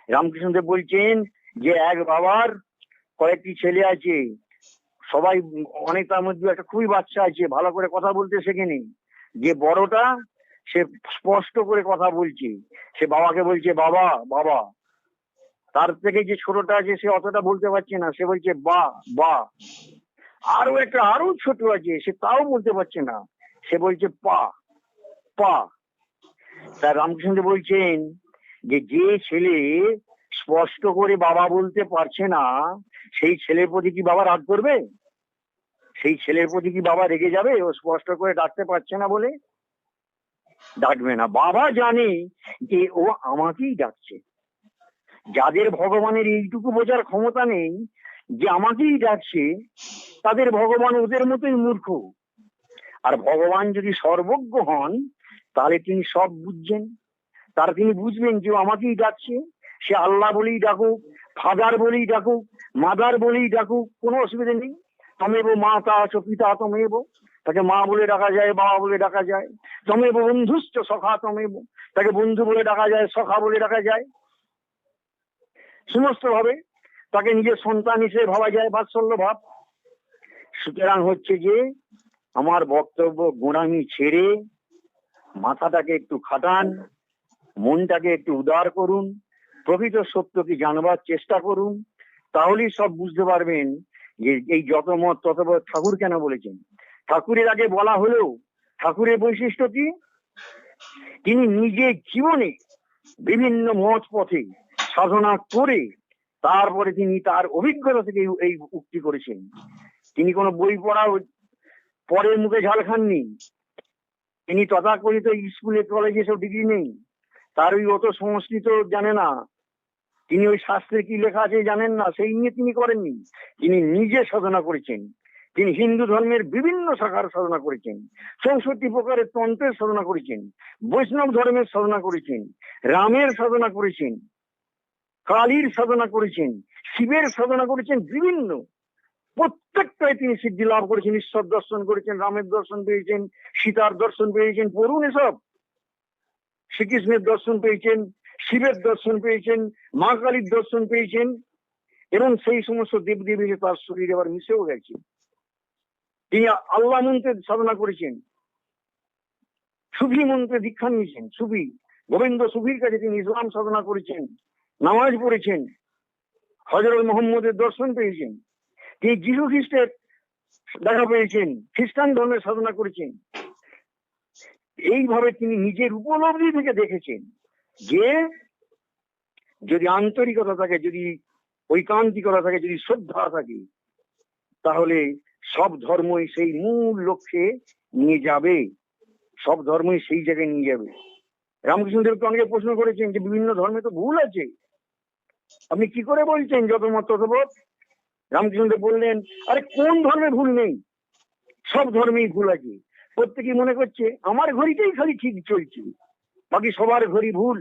রামকৃষ্ণদেব বলছেন যে এক বাবার কয়েকটি ছেলে আছে, সবাই অনেক, তার মধ্যে একটা খুবই বাচ্চা আছে, ভালো করে কথা বলতে শেখেনি। যে বড়টা সে স্পষ্ট করে কথা বলছে, সে বাবাকে বলছে বাবা বাবা। তার থেকে যে ছোটটা আছে সে অতটা বলতে পারছে না, সে বলছে বা বা। আরো ছোট আছে, সে তাও বলতে পারছে না, সে বলছে পা পা। তার রামকৃষ্ণ বলছেন যে যে ছেলে স্পষ্ট করে বাবা বলতে পারছে না, সেই ছেলের প্রতি কি বাবা রাগ করবে? সেই ছেলের প্রতি কি বাবা রেগে যাবে? ও স্পষ্ট করে ডাকতে পারছে না বলে? ডাকবে না। বাবা জানে যে ও আমাকেই ডাকছে। যাদের ভগবানের এইটুকু বোঝার ক্ষমতা নেই যে আমাকেই ডাকছে, তাদের ভগবান ওদের মতোই মূর্খ। আর ভগবান যদি সর্বজ্ঞ হন, তাহলে তিনি সব বুঝছেন। তারা তিনি বুঝবেন যে আমাকেই ডাকছে, সে আল্লাহ বলেই ডাকুক, ফাদার বলেই ডাকুক, মাদার বলেই ডাকুক, কোনো অসুবিধা নেই। তমেব মাতা চ পিতা তমেব, তাকে মা বলে ডাকা যায়, বাবা বলে ডাকা যায়। তমেব বন্ধুশ্চ সখা তমেব, তাকে বন্ধু বলে ডাকা যায়, সখা বলে ডাকা যায়। সমস্ত ভাবে তাকে নিজের সন্তান হিসেবে ভাবা যায়, বাৎসল্য ভাব। সুতরাং হচ্ছে যে আমার বক্তব্য, গোঁড়ামি ছেড়ে মাথাটাকে একটু খাটান, মনটাকে একটু উদার করুন, প্রকৃত সত্য কি জানবার চেষ্টা করুন, তাহলেই সব বুঝতে পারবেন যে এই যত মত তত মত ঠাকুর কেন বলেছেন। ঠাকুরের আগে বলা হলেও ঠাকুরের বৈশিষ্ট্য কি? তিনি নিজে জীবনে বিভিন্ন মত পথে সাধনা করে তারপরে তিনি তার অভিজ্ঞতা থেকে এই উক্তি করেছেন। তিনি কোনো বই পড়া পরের মুখে ঝাল খাননি। তিনি তথাকথিত স্কুলে কলেজে সব ডিগ্রি নেই, তার ওই অত সংস্কৃত জানে না, তিনি ওই শাস্ত্রে কি লেখা আছে জানেন না, সেই নিয়ে তিনি করেননি। তিনি নিজে সাধনা করেছেন। তিনি হিন্দু ধর্মের বিভিন্ন শাখার সাধনা করেছেন, 64 প্রকারের তন্ত্রের সাধনা করেছেন, বৈষ্ণব ধর্মের সাধনা করেছেন, রামের সাধনা করেছেন, কালীর সাধনা করেছেন, শিবের সাধনা করেছেন, বিভিন্ন প্রত্যেকটাই তিনি সিদ্ধি লাভ করেছেন, ঈশ্বর দর্শন করেছেন, রামের দর্শন পেয়েছেন, সীতার দর্শন পেয়েছেন, পড়ুন এসব। শ্রীকৃষ্ণের দর্শন পেয়েছেন, শিবের দর্শন পেয়েছেন, মা কালীর দর্শন পেয়েছেন, এবং সেই সমস্ত দেবদেবী তার শরীরে আবার মিশেও গেছে। তিনি আল্লাহ মন্ত্রের সাধনা করেছেন, সুফি মন্ত্রে দীক্ষা নিয়েছেন, সুফি গোবিন্দ সুফির কাছে তিনি ইসলাম সাধনা করেছেন, নামাজ পড়েছেন, হযরত মুহাম্মদের দর্শন পেয়েছেন, তিনি যীশু খ্রিস্টের দেখা পেয়েছেন, খ্রিস্টান ধর্মের সাধনা করেছেন। এইভাবে তিনি নিজের উপলব্ধি থেকে দেখেছেন যে যদি আন্তরিকতা থাকে, যদি ঐকান্তিকতা থাকে, যদি শ্রদ্ধা থাকে, তাহলে সব ধর্মই সেই মূল লক্ষ্যে নিয়ে যাবে, সব ধর্মই সেই জায়গায় নিয়ে যাবে। রামকৃষ্ণদেবকে অনেকে প্রশ্ন করেছেন যে বিভিন্ন ধর্মে তো ভুল আছে, আপনি কি করে বলছেন যত মত তত পথ? রামকৃষ্ণদেব বললেন, আরে কোন ধর্মে ভুল নেই? সব ধর্মেই ভুল আছে। প্রত্যেকেই মনে করছে আমার ঘড়িটাই খালি ঠিক চলছে, বাকি সবার ঘড়ি ভুল।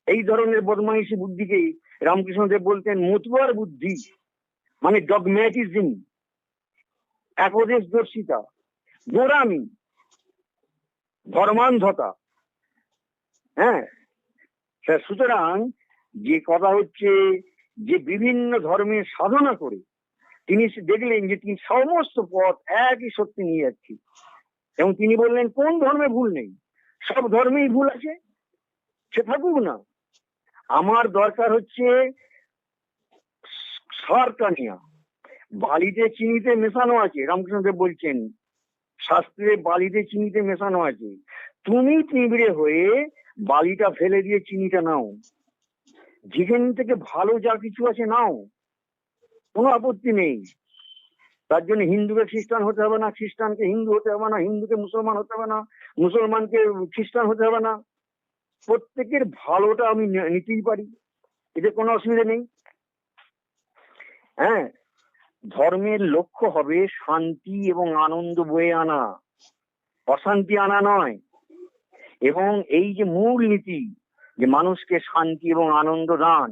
এই ধরনের বদমাইশি বুদ্ধিকে রামকৃষ্ণদেব বলতেন মতুয়ার বুদ্ধি, মানে ডগম্যাটিজম, একদেশ দর্শিতা, গোঁড়ামি, ধর্মান্ধতা। হ্যাঁ, সুতরাং যে কথা হচ্ছে যে বিভিন্ন ধর্মের সাধনা করে তিনি দেখলেন যে তিনি সমস্ত পথ একই সত্যি নিয়ে যাচ্ছি, এবং তিনি বললেন কোন ধর্মে ভুল নেই, সব ধর্মেই ভুল আছে, সে থাকুক না। আমার দরকার হচ্ছে সারটা নিয়া। বালিতে চিনিতে মেশানো আছে, রামকৃষ্ণদেব বলছেন শাস্ত্রে বালিতে চিনিতে মেশানো আছে, তুমি তিবড়ে হয়ে বালিটা ফেলে দিয়ে চিনিটা নাও, যেখান থেকে ভালো যা কিছু আছে নাও, কোনো আপত্তি নেই। তার জন্য হিন্দুকে খ্রিস্টান হতে হবে না, খ্রিস্টানকে হিন্দু হতে হবে না, হিন্দুকে মুসলমান হতে হবে না, মুসলমানকে খ্রিস্টান হতে হবে না। প্রত্যেকের ভালোটা আমি নিতেই পারি, এতে কোনো অসুবিধা নেই। হ্যাঁ, ধর্মের লক্ষ্য হবে শান্তি এবং আনন্দ বয়ে আনা, অশান্তি আনা নয়। এবং এই যে মূল নীতি যে মানুষকে শান্তি এবং আনন্দ দান,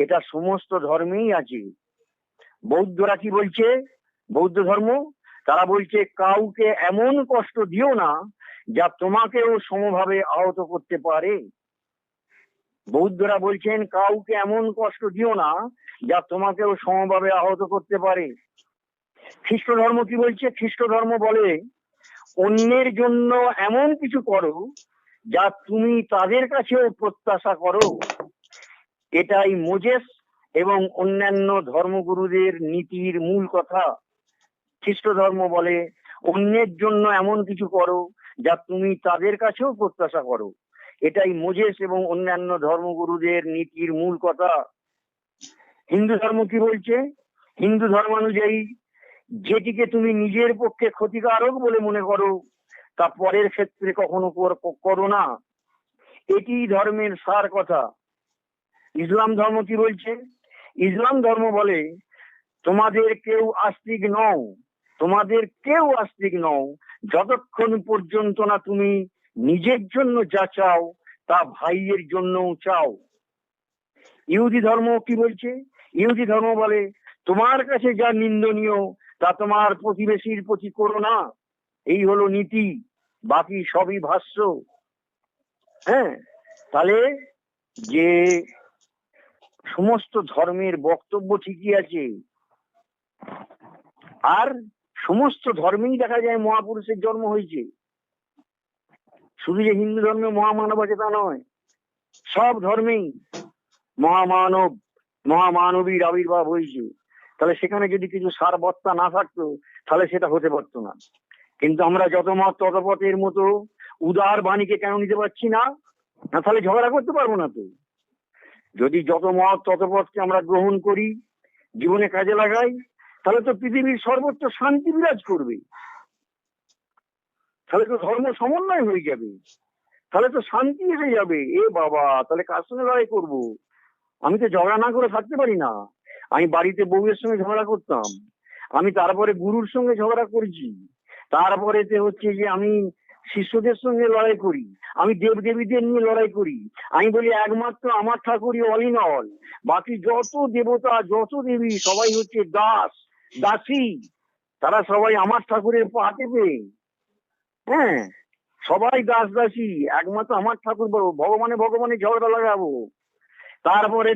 এটা সমস্ত ধর্মেই আছে। বৌদ্ধরা কি বলছে? বৌদ্ধ ধর্ম তারা বলছে কাউকে এমন কষ্ট দিও না যা তোমাকেও সমভাবে আহত করতে পারে। বৌদ্ধরা বলছেন কাউকে এমন কষ্ট দিও না যা তোমাকেও সমভাবে আহত করতে পারে। খ্রিস্ট ধর্ম কি বলছে? খ্রিস্ট ধর্ম বলে অন্যের জন্য এমন কিছু করো যা তুমি তাদের কাছেও প্রত্যাশা করো। এটাই মোজেস এবং অন্যান্য ধর্মগুরুদের নীতির মূল কথা। খ্রিস্ট ধর্ম বলে অন্যের জন্য এমন কিছু করো যা তুমি তাদের কাছেও প্রত্যাশা করো। এটাই মোজেস এবং অন্যান্য ধর্মগুরুদের নীতির মূল কথা। হিন্দু ধর্ম কি বলছে? হিন্দু ধর্মানুযায়ী যেটিকে তুমি নিজের পক্ষে ক্ষতিকারক বলে মনে করো তা পরের ক্ষেত্রে কখনো করো না। এটি ধর্মের সার কথা। ইসলাম ধর্ম কি বলছে? ইসলাম ধর্ম বলে তোমাদের কেউ আস্তিক নও যতক্ষণ পর্যন্ত না তুমি নিজের জন্য যা চাও তা ভাইয়ের জন্যও চাও। ইহুদি ধর্ম কি বলছে? ইহুদি ধর্ম বলে তোমার কাছে যা নিন্দনীয় তা তোমার প্রতিবেশীর প্রতি করো না। এই হলো নীতি, বাকি সবই ভাষ্য। হ্যাঁ, তাহলে যে সমস্ত ধর্মের বক্তব্য ঠিকই আছে, আর সমস্ত ধর্মেই দেখা যায় মহাপুরুষের জন্ম হয়েছে। শুধু যে হিন্দু ধর্মে মহামানব আছে তা নয়, সব ধর্মেই মহামানবীর আবির্ভাব হয়েছে। তাহলে সেখানে যদি কিছু সারবত্তা না থাকতো তাহলে সেটা হতে পারতো না। কিন্তু আমরা যত মত তত পথের মতো উদার বাণীকে কেন নিতে পারছি না? তাহলে ঝগড়া করতে পারবো না তো। যদি যত মত তত পথকে আমরা গ্রহণ করি, জীবনে কাজে লাগাই, তাহলে তো পৃথিবীর সর্বত্র শান্তি বিরাজ করবে। তাহলে তো ধর্ম সমন্বয় হয়ে যাবে, তাহলে তো শান্তি এসে যাবে। এ বাবা, তাহলে কার সঙ্গে লড়াই করবো? আমি তো ঝগড়া না করে থাকতে পারি না। আমি বাড়িতে বউয়ের সঙ্গে ঝগড়া করতাম, আমি তারপরে গুরুর সঙ্গে ঝগড়া করেছি, তারপরে হচ্ছে যে আমি শিষ্যদের সঙ্গে লড়াই করি, আমি দেবদেবীদের নিয়ে লড়াই করি। আমি বলি একমাত্র আমার ঠাকুরই অল ইন অল, বাকি যত দেবতা যত দেবী সবাই হচ্ছে দাসী। তারা সবাই আমার ঠাকুরের পা টেপে। হ্যাঁ, সবাই দাসী, একমাত্র আমার ঠাকুর বড়। ভগবানে ঝগড়া লাগাবো। তারপরে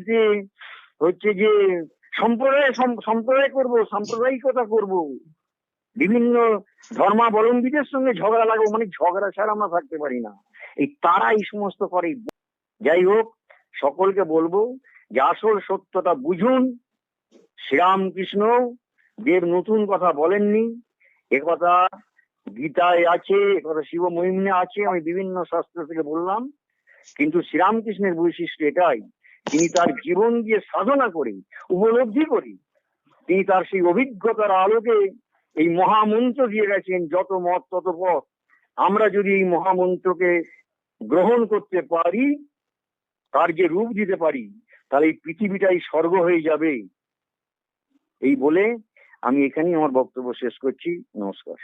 হচ্ছে যে সম্প্রদায় করবো, সাম্প্রদায়িকতা করব, বিভিন্ন ধর্মাবলম্বীদের সঙ্গে ঝগড়া লাগবো। মানে ঝগড়া ছাড়া আমরা থাকতে পারি না। তারা এই সমস্ত করে। যাই হোক, সকলকে বলবো যে আসল সত্যটা বুঝুন। শ্রীরামকৃষ্ণ দেব নতুন কথা বলেননি, একথা গীতায় আছে, একথা শিব মহিমে আছে, আমি বিভিন্ন শাস্ত্র থেকে বললাম। কিন্তু শ্রীরামকৃষ্ণের বৈশিষ্ট্য এটাই, তিনি তার জীবন দিয়ে সাধনা করে উপলব্ধি করে তিনি তার সেই অভিজ্ঞতার আলোকে এই মহামন্ত্র দিয়ে গেছেন, যত মত তত পথ। আমরা যদি এই মহামন্ত্রকে গ্রহণ করতে পারি, তার যে রূপ দিতে পারি, তাহলে এই পৃথিবীটাই স্বর্গ হয়ে যাবে। এই বলে আমি এখানেই আমার বক্তব্য শেষ করছি। নমস্কার।